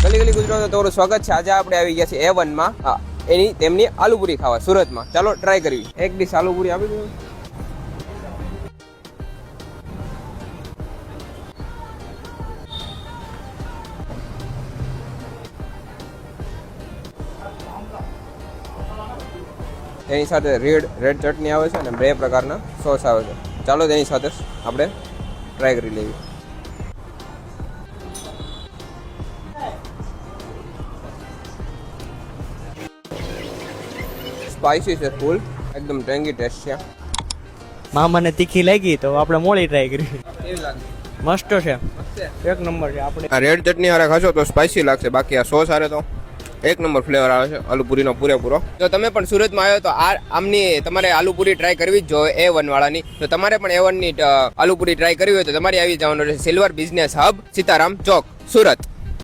ગલી ગલી ગુજરાતમાં તમારું સ્વાગત છે. આજે આપણે આવી ગયા છીએ A1 માં તેમની આલુપુરી ખાવા સુરતમાં. ચાલો ટ્રાય કરવી. એક ડીશ આલુપુરી આપી દો. એની સાથે રેડ ચટણી આવે છે અને બે પ્રકારના સોસ આવે છે. ચાલો તેની સાથે આપણે ટ્રાય કરી લેવી. સ્પાઇસી છે ફૂલ, એકદમ ટેંગી ટેસ્ટ છે. મામાને તીખી લાગી તો આપણે મોળી ટ્રાય કરી. કેવી લાગે? મસ્ત છે, એક નંબર છે. આપણે આ રેડ ચટણી હારે ખાશો તો સ્પાઇસી લાગશે, બાકી આ સોસ હારે તો એક નંબર ફ્લેવર આવે છે આલુપુરીનો પૂરેપૂરો. જો તમે પણ સુરતમાં આવ્યો તો આમની તમારે આલુપુરી ટ્રાય કરવી જ જોઈએ A1 વાળાની. તો તમારે પણ A1 ની આલુપુરી ટ્રાય કરવી હોય તો તમારે આવી જવાનું છે સિલ્વર બિઝનેસ હબ, સીતારામ ચોક, સુરત.